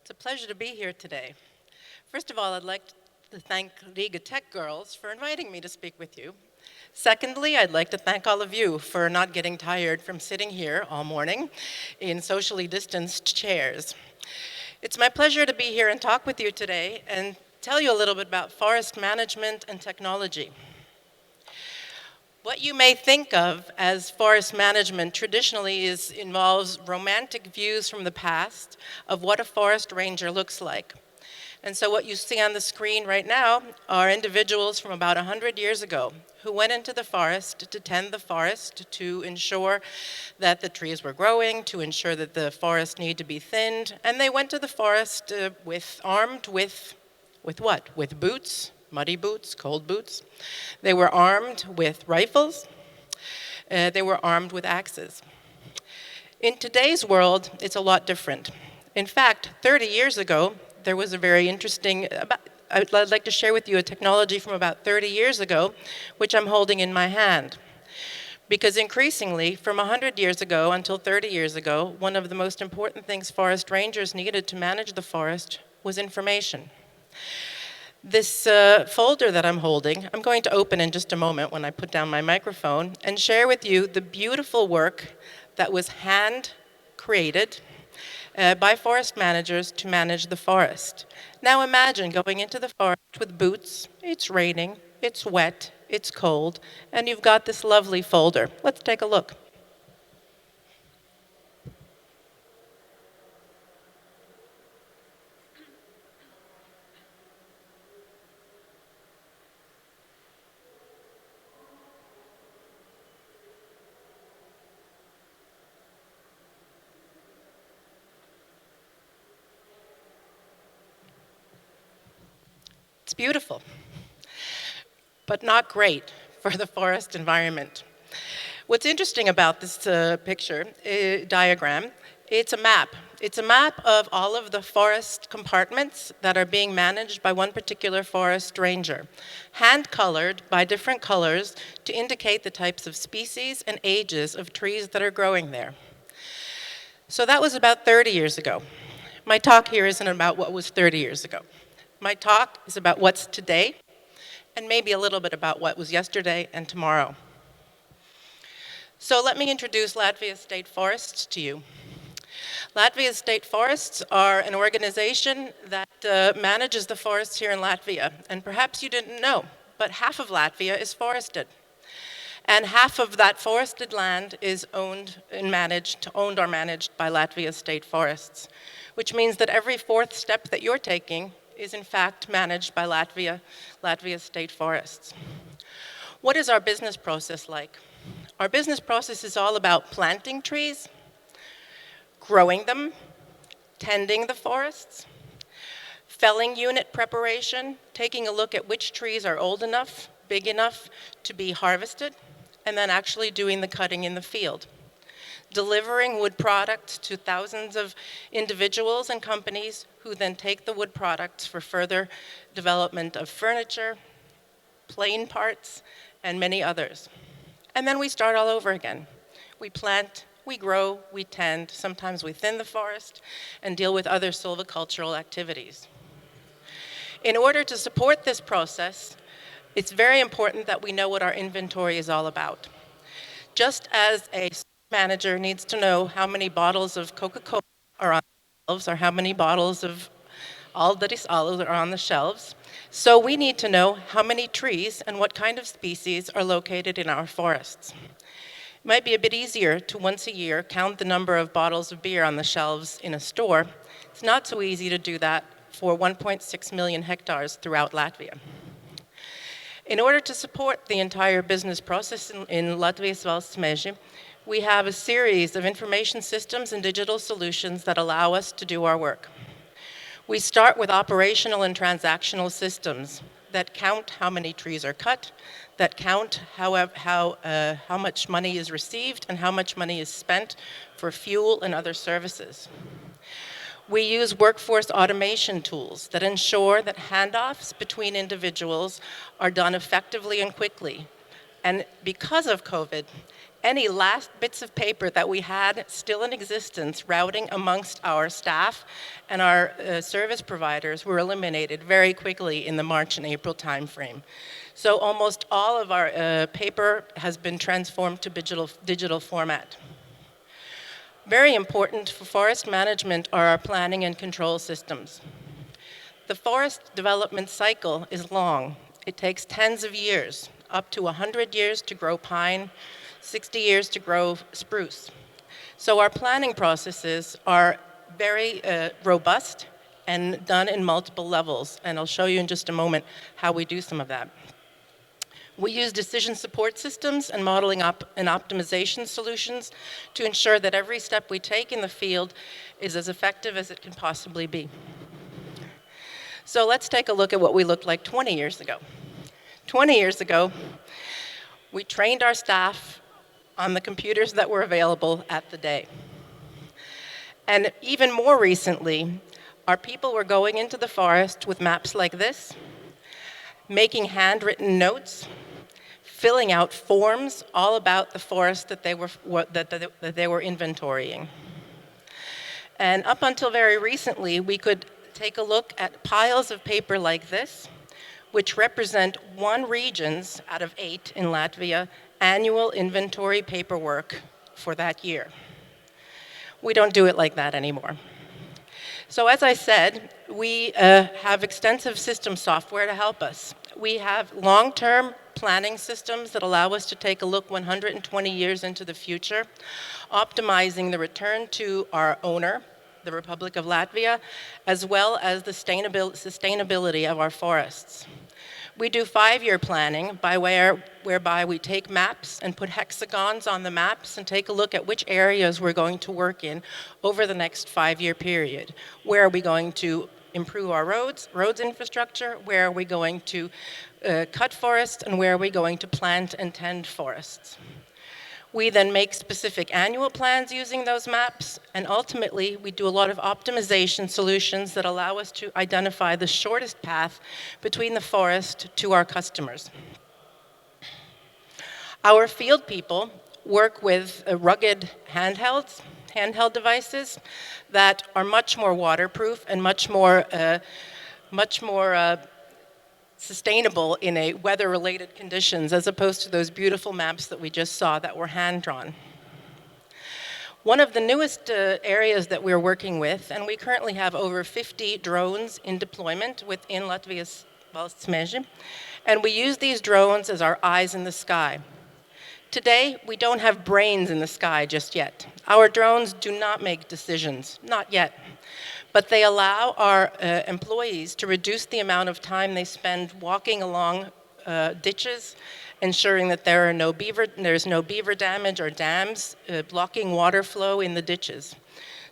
It's a pleasure to be here today. First of all, I'd like to thank Riga TechGirls for inviting me to speak with you. Secondly, I'd like to thank all of you for not getting tired from sitting here all morning in socially distanced chairs. It's my pleasure to be here and talk with you today and tell you a little bit about forest management and technology. What you may think of as forest management traditionally involves romantic views from the past of what a forest ranger looks like. And so what you see on the screen right now are individuals from about 100 years ago who went into the forest to tend the forest, to ensure that the trees were growing, to ensure that the forest needed to be thinned. And they went to the forest armed with what? With boots, muddy boots, cold boots. They were armed with rifles. They were armed with axes. In today's world, it's a lot different. In fact, 30 years ago, there was a very interesting, I'd like to share with you a technology from about 30 years ago, which I'm holding in my hand. Because increasingly, from 100 years ago until 30 years ago, one of the most important things forest rangers needed to manage the forest was information. This folder that I'm holding, I'm going to open in just a moment when I put down my microphone and share with you the beautiful work that was hand created by forest managers to manage the forest. Now imagine going into the forest with boots, it's raining, it's wet, it's cold, and you've got this lovely folder. Let's take a look. It's beautiful, but not great for the forest environment. What's interesting about this diagram, it's a map. It's a map of all of the forest compartments that are being managed by one particular forest ranger, hand-colored by different colors to indicate the types of species and ages of trees that are growing there. So that was about 30 years ago. My talk here isn't about what was 30 years ago. My talk is about what's today, and maybe a little bit about what was yesterday and tomorrow. So let me introduce Latvia's state forests to you. Latvia's state forests are an organization that manages the forests here in Latvia. And perhaps you didn't know, but half of Latvia is forested. And half of that forested land is owned or managed by Latvia's state forests, which means that every fourth step that you're taking is in fact managed by Latvia's state forests. What is our business process like? Our business process is all about planting trees, growing them, tending the forests, felling unit preparation, taking a look at which trees are old enough, big enough to be harvested, and then actually doing the cutting in the field. Delivering wood products to thousands of individuals and companies who then take the wood products for further development of furniture, plane parts, and many others. And then we start all over again. We plant, we grow, we tend, sometimes we thin the forest, and deal with other silvicultural activities. In order to support this process, it's very important that we know what our inventory is all about. Just as a manager needs to know how many bottles of Coca-Cola are on the shelves or how many bottles of Aldaris olives are on the shelves, so we need to know how many trees and what kind of species are located in our forests. It might be a bit easier to once a year count the number of bottles of beer on the shelves in a store. It's not so easy to do that for 1.6 million hectares throughout Latvia. In order to support the entire business process in Latvijas valsts meži, we have a series of information systems and digital solutions that allow us to do our work. We start with operational and transactional systems that count how many trees are cut, that count how much money is received and how much money is spent for fuel and other services. We use workforce automation tools that ensure that handoffs between individuals are done effectively and quickly. And because of COVID, any last bits of paper that we had still in existence routing amongst our staff and our service providers were eliminated very quickly in the March and April timeframe. So almost all of our paper has been transformed to digital format. Very important for forest management are our planning and control systems. The forest development cycle is long. It takes tens of years, up to 100 years to grow pine, 60 years to grow spruce. So our planning processes are very robust and done in multiple levels, and I'll show you in just a moment how we do some of that. We use decision support systems and modeling and optimization solutions to ensure that every step we take in the field is as effective as it can possibly be. So let's take a look at what we looked like 20 years ago. 20 years ago, we trained our staff on the computers that were available at the day. And even more recently, our people were going into the forest with maps like this, making handwritten notes, filling out forms all about the forest that they were inventorying. And up until very recently, we could take a look at piles of paper like this, which represent one region's out of 8 in Latvia annual inventory paperwork for that year. We don't do it like that anymore. So as I said, we have extensive system software to help us. We have long-term planning systems that allow us to take a look 120 years into the future, optimizing the return to our owner, the Republic of Latvia, as well as the sustainability of our forests. We do 5-year planning whereby we take maps and put hexagons on the maps and take a look at which areas we're going to work in over the next 5-year period. Where are we going to improve our roads infrastructure? Where are we going to cut forests? And where are we going to plant and tend forests? We then make specific annual plans using those maps, and ultimately we do a lot of optimization solutions that allow us to identify the shortest path between the forest to our customers. Our field people work with rugged handheld devices that are much more waterproof and much more sustainable in a weather-related conditions, as opposed to those beautiful maps that we just saw that were hand-drawn. One of the newest areas that we're working with, and we currently have over 50 drones in deployment within Latvia's valsts, meži, and we use these drones as our eyes in the sky. Today, we don't have brains in the sky just yet. Our drones do not make decisions, not yet. But they allow our employees to reduce the amount of time they spend walking along ditches, ensuring that there's no beaver damage or dams blocking water flow in the ditches.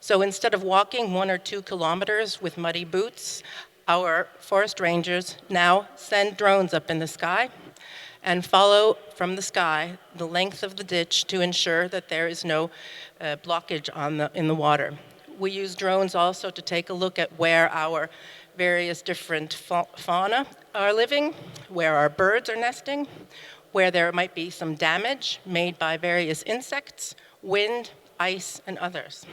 So instead of walking 1 or 2 kilometers with muddy boots, our forest rangers now send drones up in the sky and follow from the sky the length of the ditch to ensure that there is no blockage in the water. We use drones also to take a look at where our various different fauna are living, where our birds are nesting, where there might be some damage made by various insects, wind, ice, and others.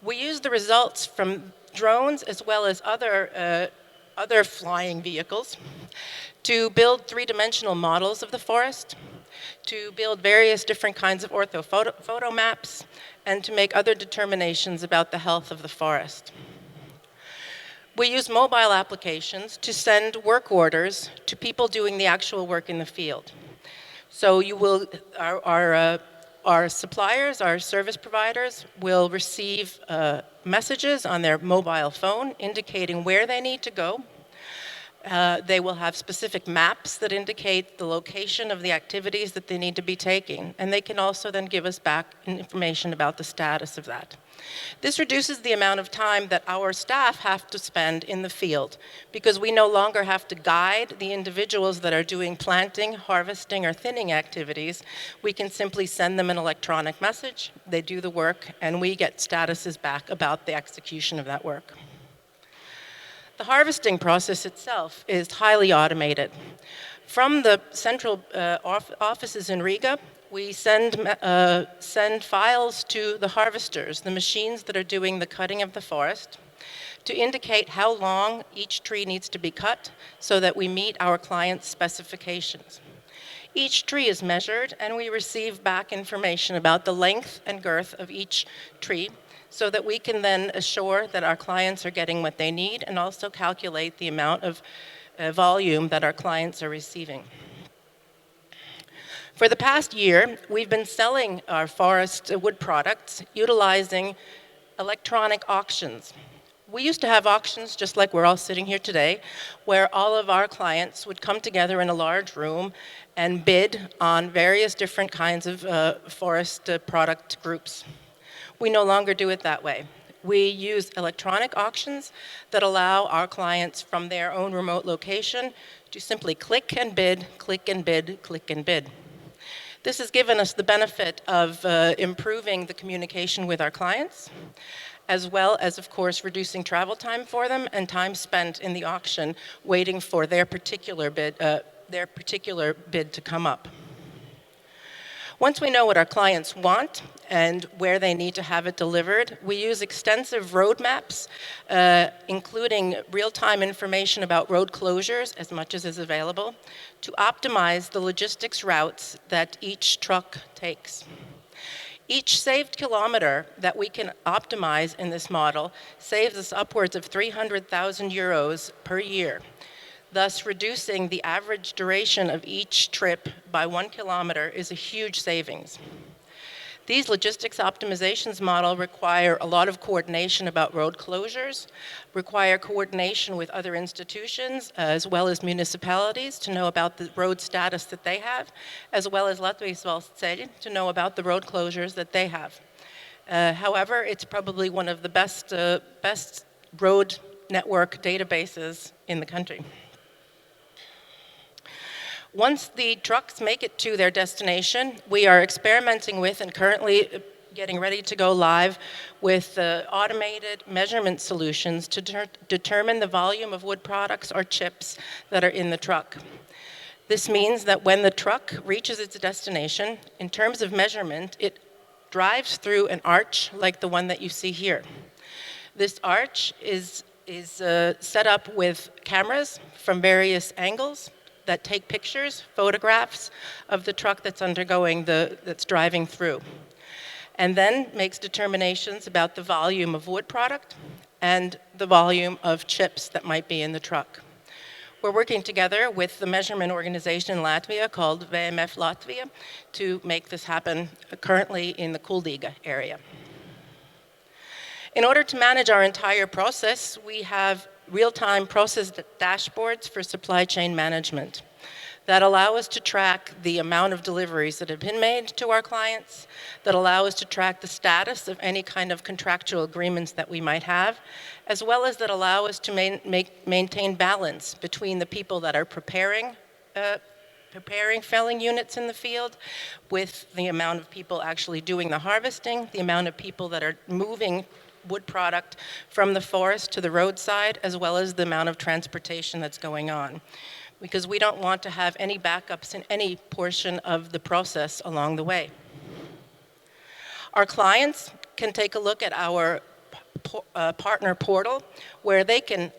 We use the results from drones as well as other flying vehicles to build 3-dimensional models of the forest, to build various different kinds of orthophoto maps, and to make other determinations about the health of the forest. We use mobile applications to send work orders to people doing the actual work in the field. So our suppliers, our service providers, will receive messages on their mobile phone indicating where they need to go. They will have specific maps that indicate the location of the activities that they need to be taking, and they can also then give us back information about the status of that. This reduces the amount of time that our staff have to spend in the field, because we no longer have to guide the individuals that are doing planting, harvesting, or thinning activities. We can simply send them an electronic message, they do the work, and we get statuses back about the execution of that work. The harvesting process itself is highly automated. From the central offices in Riga, We send files to the harvesters, the machines that are doing the cutting of the forest, to indicate how long each tree needs to be cut so that we meet our client's specifications. Each tree is measured, and we receive back information about the length and girth of each tree so that we can then assure that our clients are getting what they need and also calculate the amount of volume that our clients are receiving. For the past year, we've been selling our forest wood products utilizing electronic auctions. We used to have auctions, just like we're all sitting here today, where all of our clients would come together in a large room and bid on various different kinds of forest product groups. We no longer do it that way. We use electronic auctions that allow our clients from their own remote location to simply click and bid, click and bid, click and bid. This has given us the benefit of improving the communication with our clients, as well as, of course, reducing travel time for them and time spent in the auction waiting for their particular bid to come up. Once we know what our clients want and where they need to have it delivered, we use extensive roadmaps, including real-time information about road closures, as much as is available, to optimize the logistics routes that each truck takes. Each saved kilometer that we can optimize in this model saves us upwards of 300,000 euros per year, thus reducing the average duration of each trip by 1 kilometer is a huge savings. These logistics optimizations model require a lot of coordination about road closures, require coordination with other institutions, as well as municipalities to know about the road status that they have, as well as Latvijas valsts to know about the road closures that they have. However, it's probably one of the best road network databases in the country. Once the trucks make it to their destination, we are experimenting with and currently getting ready to go live with automated measurement solutions to determine the volume of wood products or chips that are in the truck. This means that when the truck reaches its destination, in terms of measurement, it drives through an arch like the one that you see here. This arch is set up with cameras from various angles that take pictures, photographs of the truck that's that's driving through, and then makes determinations about the volume of wood product and the volume of chips that might be in the truck. We're working together with the measurement organization in Latvia called LVM Latvia to make this happen currently in the Ilga area. In order to manage our entire process, we have real-time process dashboards for supply chain management that allow us to track the amount of deliveries that have been made to our clients, that allow us to track the status of any kind of contractual agreements that we might have, as well as that allow us to maintain balance between the people that are preparing felling units in the field with the amount of people actually doing the harvesting, the amount of people that are moving wood product from the forest to the roadside, as well as the amount of transportation that's going on. Because we don't want to have any backups in any portion of the process along the way. Our clients can take a look at our partner portal, where they can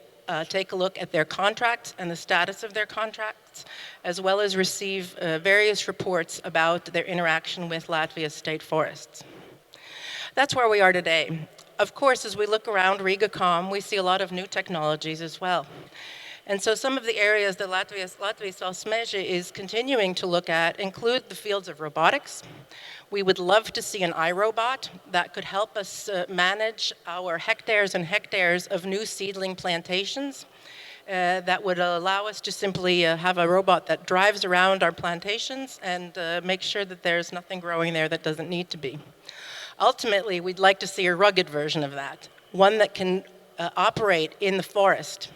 take a look at their contracts and the status of their contracts, as well as receive various reports about their interaction with Latvia's state forests. That's where we are today. Of course, as we look around Riga COMM, we see a lot of new technologies as well. And so some of the areas that Latvijas valsts meži is continuing to look at include the fields of robotics. We would love to see an iRobot that could help us manage our hectares and hectares of new seedling plantations that would allow us to simply have a robot that drives around our plantations and make sure that there's nothing growing there that doesn't need to be. Ultimately, we'd like to see a rugged version of that, one that can operate in the forest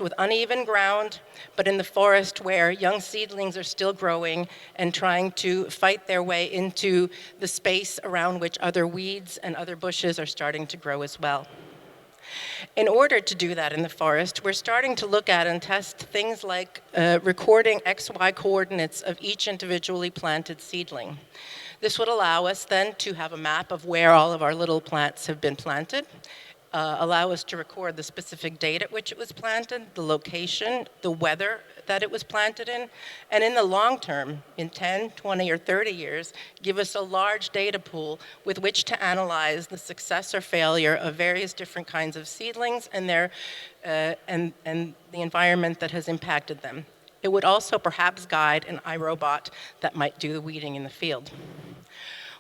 with uneven ground, but in the forest where young seedlings are still growing and trying to fight their way into the space around which other weeds and other bushes are starting to grow as well. In order to do that in the forest, we're starting to look at and test things like recording XY coordinates of each individually planted seedling. This would allow us then to have a map of where all of our little plants have been planted, allow us to record the specific date at which it was planted, the location, the weather that it was planted in, and in the long term, in 10, 20, or 30 years, give us a large data pool with which to analyze the success or failure of various different kinds of seedlings and and the environment that has impacted them. It would also perhaps guide an iRobot that might do the weeding in the field.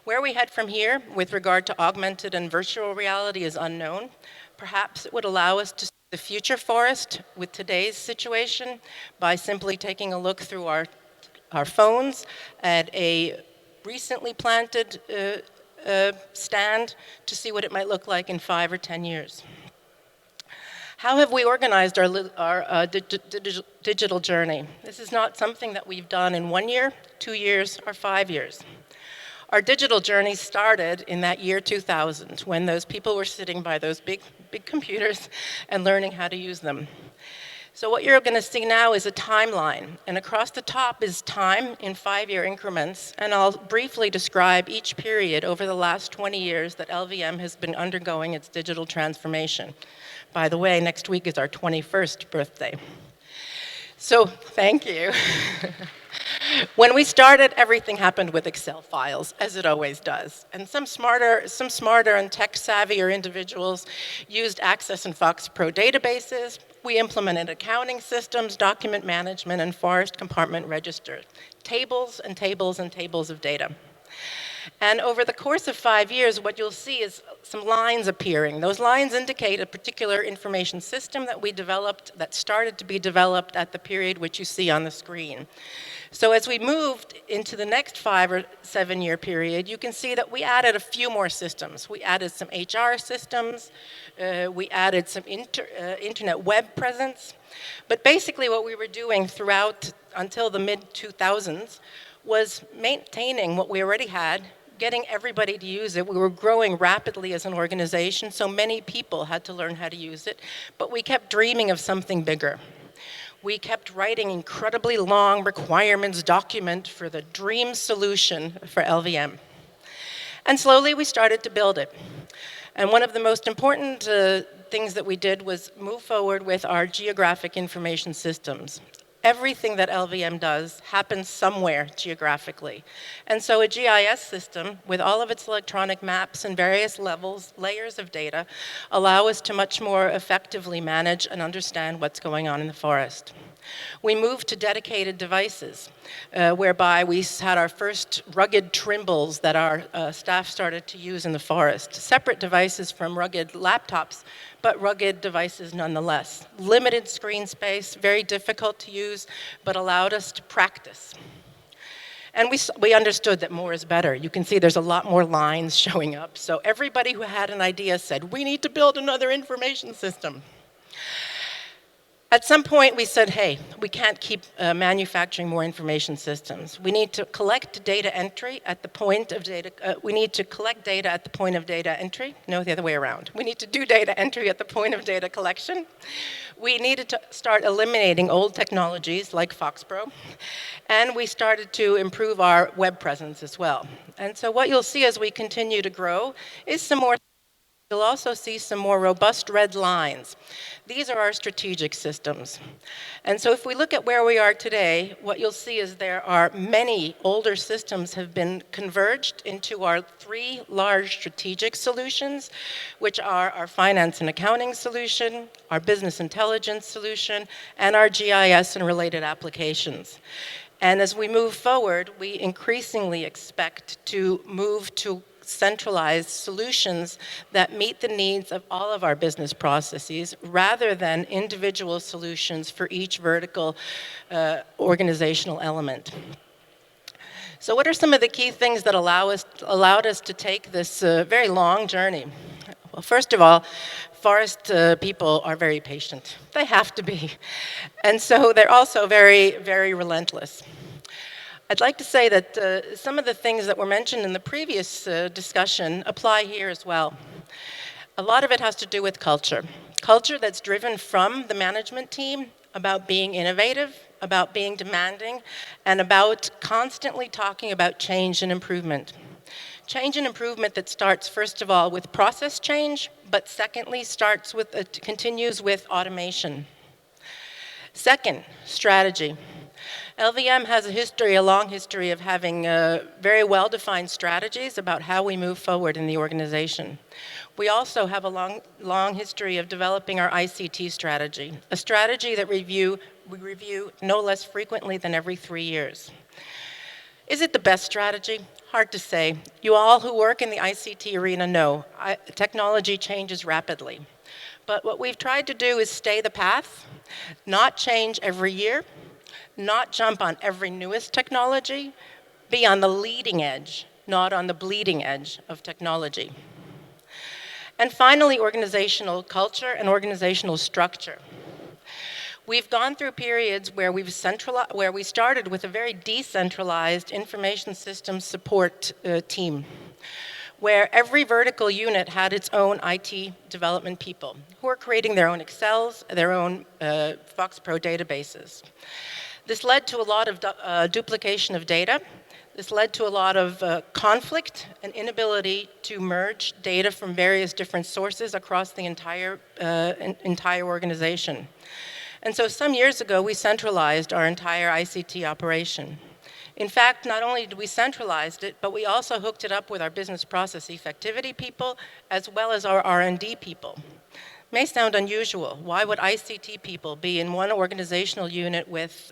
Where we head from here with regard to augmented and virtual reality is unknown. Perhaps it would allow us to see the future forest with today's situation by simply taking a look through our phones at a recently planted stand to see what it might look like in 5 or 10 years. How have we organized our digital journey? This is not something that we've done in 1 year, 2 years, or 5 years. Our digital journey started in that year 2000, when those people were sitting by those big computers and learning how to use them. So what you're going to see now is a timeline, and across the top is time in 5-year increments, and I'll briefly describe each period over the last 20 years that LVM has been undergoing its digital transformation. By the way, next week is our 21st birthday. So, thank you. When we started, everything happened with Excel files, as it always does. And some smarter and tech-savvier individuals used Access and Fox Pro databases. We implemented accounting systems, document management, and forest compartment registers. Tables and tables and tables of data. And over the course of 5 years, what you'll see is some lines appearing. Those lines indicate a particular information system that we developed, that started to be developed at the period which you see on the screen. So as we moved into the next 5 or 7 year period, you can see that we added a few more systems. We added some HR systems, we added some internet web presence. But basically what we were doing throughout until the mid-2000s was maintaining what we already had, getting everybody to use it. We were growing rapidly as an organization, so many people had to learn how to use it, but we kept dreaming of something bigger. We kept writing incredibly long requirements document for the dream solution for LVM. And slowly we started to build it. And one of the most important things that we did was move forward with our geographic information systems. Everything that LVM does happens somewhere geographically. And so a GIS system with all of its electronic maps and various layers of data allow us to much more effectively manage and understand what's going on in the forest. We moved to dedicated devices, whereby we had our first rugged Trimbles that our staff started to use in the forest. Separate devices from rugged laptops, but rugged devices nonetheless. Limited screen space, very difficult to use, but allowed us to practice. And we understood that more is better. You can see there's a lot more lines showing up. So everybody who had an idea said, we need to build another information system. At some point, we said, hey, we can't keep manufacturing more information systems. We need to collect data entry at the point of data, we need to collect data at the point of data entry. No, the other way around. We need to do data entry at the point of data collection. We needed to start eliminating old technologies like FoxPro. And we started to improve our web presence as well. And so what you'll see as we continue to grow is some more. You'll also see some more robust red lines. These are our strategic systems. And so if we look at where we are today, what you'll see is there are many older systems have been converged into our 3 large strategic solutions, which are our finance and accounting solution, our business intelligence solution, and our GIS and related applications. And as we move forward, we increasingly expect to move to centralized solutions that meet the needs of all of our business processes rather than individual solutions for each vertical organizational element. So what are some of the key things that allowed us to take this very long journey? Well, first of all, forest people are very patient. They have to be. And so they're also very, very relentless. I'd like to say that some of the things that were mentioned in the previous discussion apply here as well. A lot of it has to do with culture. Culture that's driven from the management team about being innovative, about being demanding, and about constantly talking about change and improvement. Change and improvement that starts, first of all, with process change, but secondly, continues with automation. Second, strategy. LVM has a long history of having very well-defined strategies about how we move forward in the organization. We also have a long history of developing our ICT strategy, a strategy that we review no less frequently than every 3 years. Is it the best strategy? Hard to say. You all who work in the ICT arena know technology changes rapidly. But what we've tried to do is stay the path, not change every year, not jump on every newest technology, be on the leading edge, not on the bleeding edge of technology. And finally, organizational culture and organizational structure. We've gone through periods where we started with a very decentralized information systems support team, where every vertical unit had its own IT development people who are creating their own Excels, their own FoxPro databases. This led to a lot of duplication of data. This led to a lot of conflict and inability to merge data from various different sources across the entire organization. And so some years ago, we centralized our entire ICT operation. In fact, not only did we centralize it, but we also hooked it up with our business process effectivity people, as well as our R&D people. May sound unusual. Why would ICT people be in one organizational unit with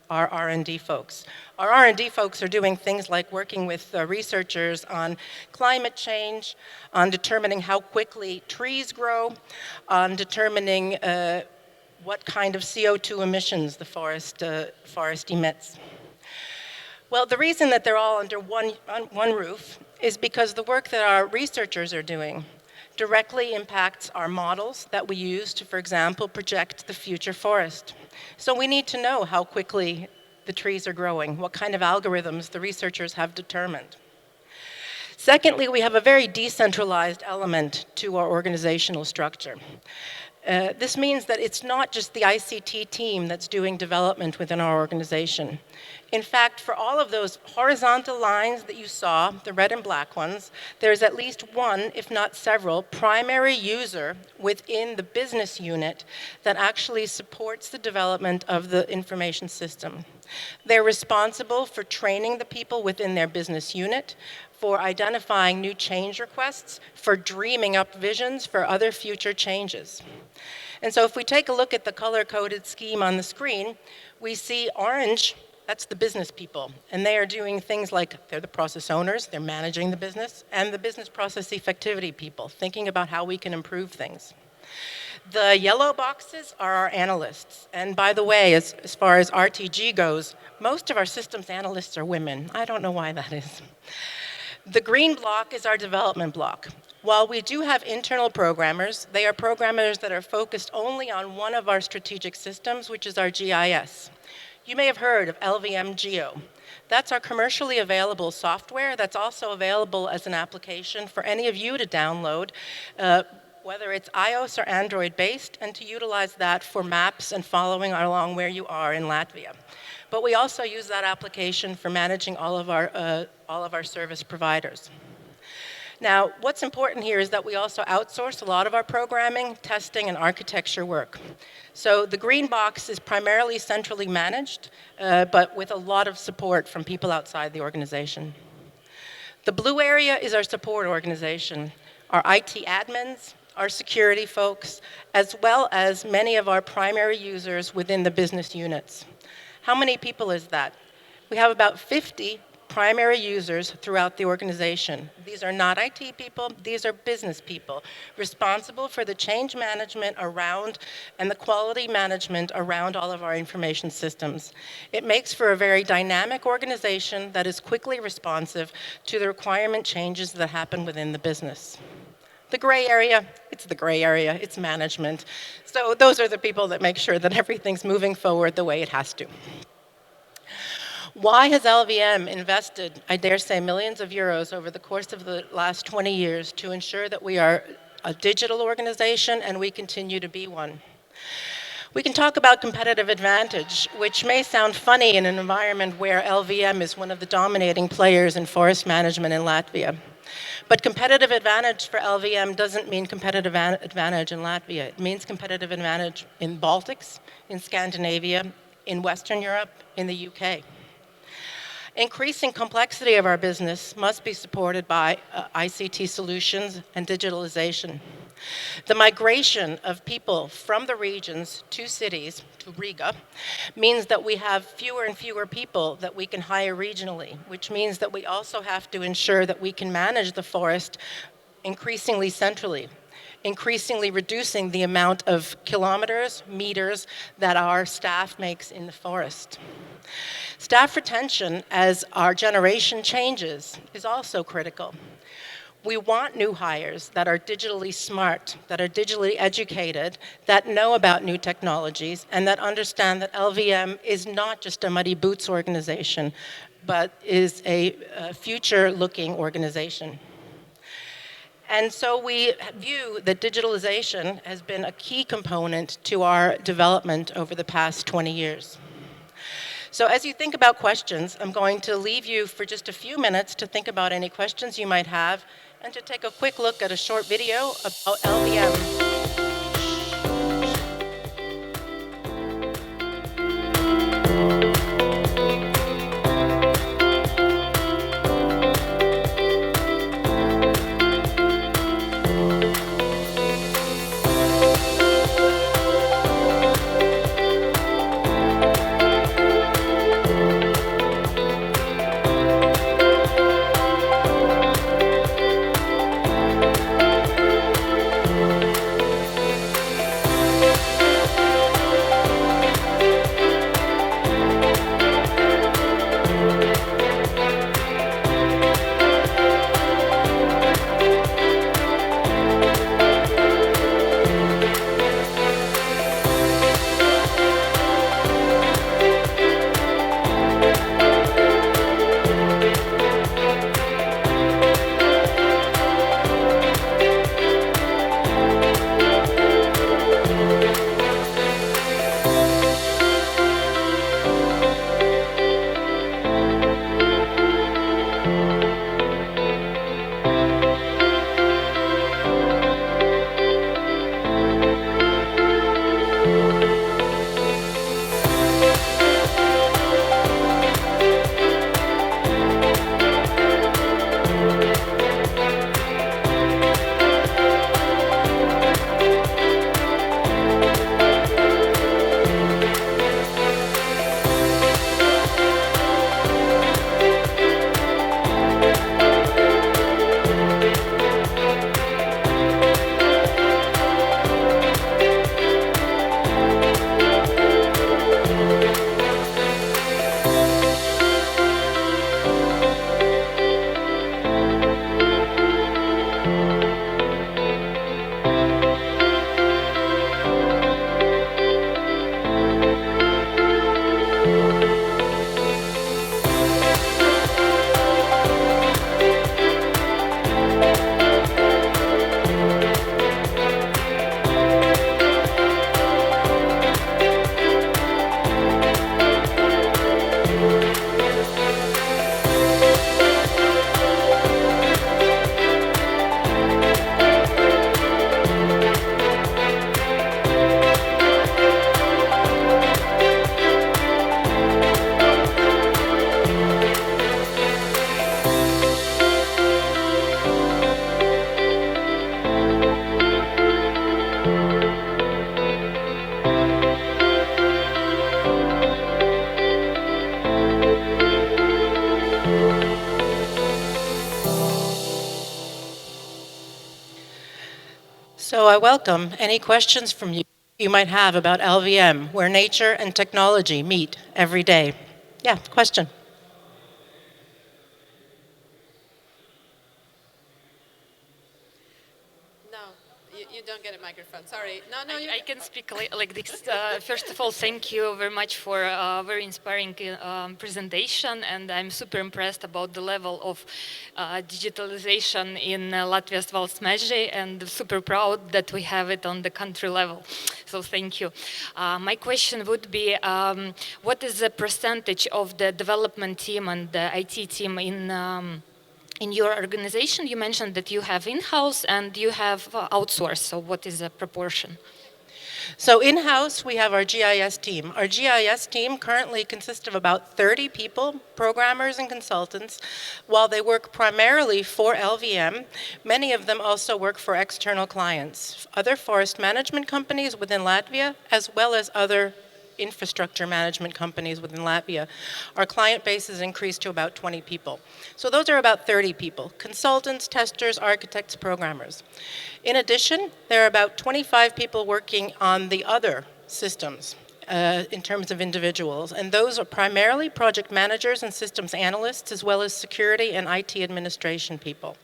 our R&D folks? Our R&D folks are doing things like working with researchers on climate change, on determining how quickly trees grow, on determining what kind of CO2 emissions the forest emits. Well, the reason that they're all under one roof is because the work that our researchers are doing directly impacts our models that we use to, for example, project the future forest. So we need to know how quickly the trees are growing, what kind of algorithms the researchers have determined. Secondly, we have a very decentralized element to our organizational structure. This means that it's not just the ICT team that's doing development within our organization. In fact, for all of those horizontal lines that you saw, the red and black ones, there's at least one, if not several, primary user within the business unit that actually supports the development of the information system. They're responsible for training the people within their business unit, for identifying new change requests, for dreaming up visions for other future changes. And so if we take a look at the color-coded scheme on the screen, we see orange, that's the business people. And they are doing things like, they're the process owners, they're managing the business, and the business process effectivity people, thinking about how we can improve things. The yellow boxes are our analysts. And by the way, as far as RTG goes, most of our systems analysts are women. I don't know why that is. The green block is our development block. While we do have internal programmers, they are programmers that are focused only on one of our strategic systems, which is our GIS. You may have heard of LVM Geo. That's our commercially available software that's also available as an application for any of you to download, whether it's iOS or Android based, and to utilize that for maps and following along where you are in Latvia. But we also use that application for managing all of our service providers. Now, what's important here is that we also outsource a lot of our programming, testing, and architecture work. So the green box is primarily centrally managed, but with a lot of support from people outside the organization. The blue area is our support organization, our IT admins, our security folks, as well as many of our primary users within the business units. How many people is that? We have about 50 primary users throughout the organization. These are not IT people, these are business people responsible for the change management around and the quality management around all of our information systems. It makes for a very dynamic organization that is quickly responsive to the requirement changes that happen within the business. The gray area, it's the gray area, it's management. So those are the people that make sure that everything's moving forward the way it has to. Why has LVM invested, I dare say, millions of euros over the course of the last 20 years to ensure that we are a digital organization, and we continue to be one. We can talk about competitive advantage, which may sound funny in an environment where LVM is one of the dominating players in forest management in Latvia. But competitive advantage for LVM doesn't mean competitive advantage in Latvia. It means competitive advantage in Baltics, in Scandinavia, in Western Europe, in the UK. Increasing complexity of our business must be supported by ICT solutions and digitalization. The migration of people from the regions to cities, to Riga, means that we have fewer and fewer people that we can hire regionally, which means that we also have to ensure that we can manage the forest increasingly centrally, increasingly reducing the amount of kilometers, meters that our staff makes in the forest. Staff retention, as our generation changes, is also critical. We want new hires that are digitally smart, that are digitally educated, that know about new technologies, and that understand that LVM is not just a muddy boots organization, but is a future-looking organization. And so we view that digitalization has been a key component to our development over the past 20 years. So as you think about questions, I'm going to leave you for just a few minutes to think about any questions you might have and to take a quick look at a short video about LVM. So I welcome any questions from you might have about LVM, where nature and technology meet every day. Yeah, question. No, You don't get a microphone. Sorry. No, I can speak like this. First of all, thank you very much for a very inspiring presentation, and I'm super impressed about the level of digitalization in Latvia's valsts meži, and super proud that we have it on the country level. So thank you. My question would be, what is the percentage of the development team and the IT team in your organization? You mentioned that you have in-house and you have outsourced, so what is the proportion? So in-house, we have our GIS team. Our GIS team currently consists of about 30 people, programmers and consultants. While they work primarily for LVM, many of them also work for external clients, other forest management companies within Latvia, as well as other infrastructure management companies within Latvia. Our client base has increased to about 20 people. So those are about 30 people: consultants, testers, architects, programmers. In addition, there are about 25 people working on the other systems in terms of individuals, and those are primarily project managers and systems analysts, as well as security and IT administration people.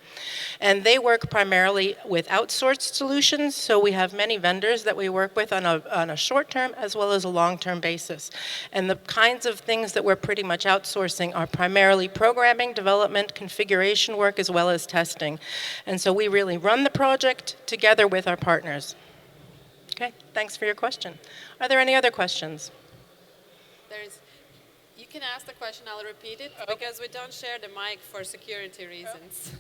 And they work primarily with outsourced solutions, so we have many vendors that we work with on a short-term as well as a long-term basis. And the kinds of things that we're pretty much outsourcing are primarily programming, development, configuration work, as well as testing. And so we really run the project together with our partners. Okay, thanks for your question. Are there any other questions? You can ask the question, I'll repeat it, because we don't share the mic for security reasons.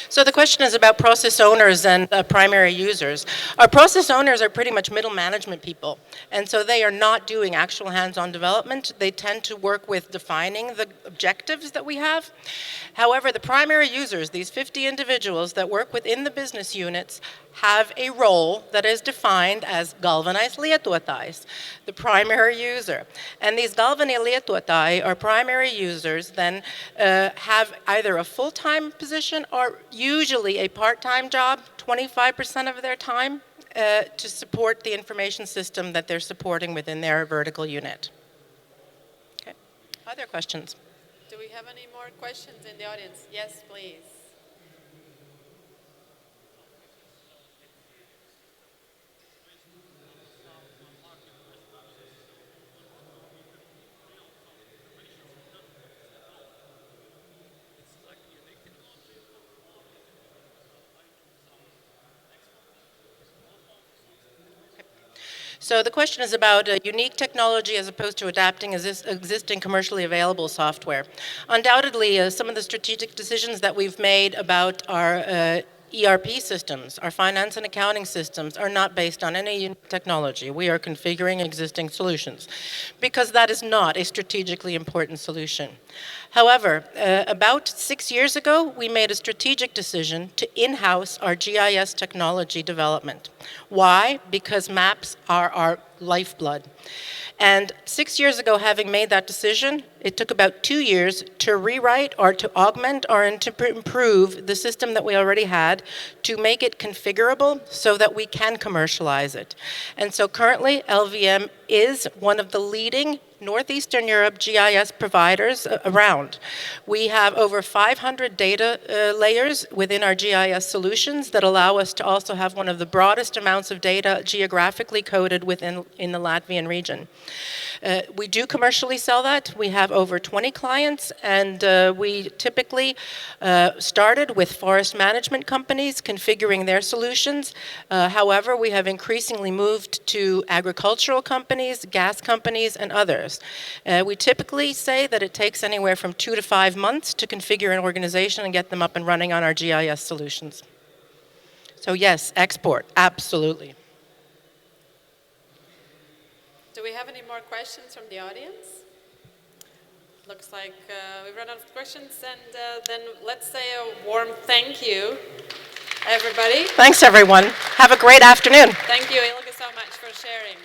So the question is about process owners and primary users. Our process owners are pretty much middle management people, and so they are not doing actual hands-on development. They tend to work with defining the objectives that we have. However, the primary users, these 50 individuals that work within the business units, have a role that is defined as galvenais lietotājs, the primary user. And these galvenie lietotāji, or primary users, then have either a full-time position or usually a part-time job, 25% of their time, to support the information system that they're supporting within their vertical unit. Okay. Other questions? Do we have any more questions in the audience? Yes, please. So the question is about unique technology as opposed to adapting existing commercially available software. Undoubtedly, some of the strategic decisions that we've made about our ERP systems, our finance and accounting systems, are not based on any unique technology. We are configuring existing solutions because that is not a strategically important solution. However, about 6 years ago, we made a strategic decision to in-house our GIS technology development. Why? Because maps are our lifeblood. And 6 years ago, having made that decision, it took about 2 years to rewrite or to augment or to improve the system that we already had to make it configurable so that we can commercialize it. And so currently, LVM is one of the leading Northeastern Europe GIS providers around. We have over 500 data layers within our GIS solutions that allow us to also have one of the broadest amounts of data geographically coded in the Latvian region. We do commercially sell that. We have over 20 clients, and we typically started with forest management companies configuring their solutions. However, we have increasingly moved to agricultural companies, gas companies, and others. We typically say that it takes anywhere from 2 to 5 months to configure an organization and get them up and running on our GIS solutions. So yes, export, absolutely. Do we have any more questions from the audience? Looks like we've run out of questions, and then let's say a warm thank you, everybody. Thanks, everyone. Have a great afternoon. Thank you, Ilga, so much for sharing.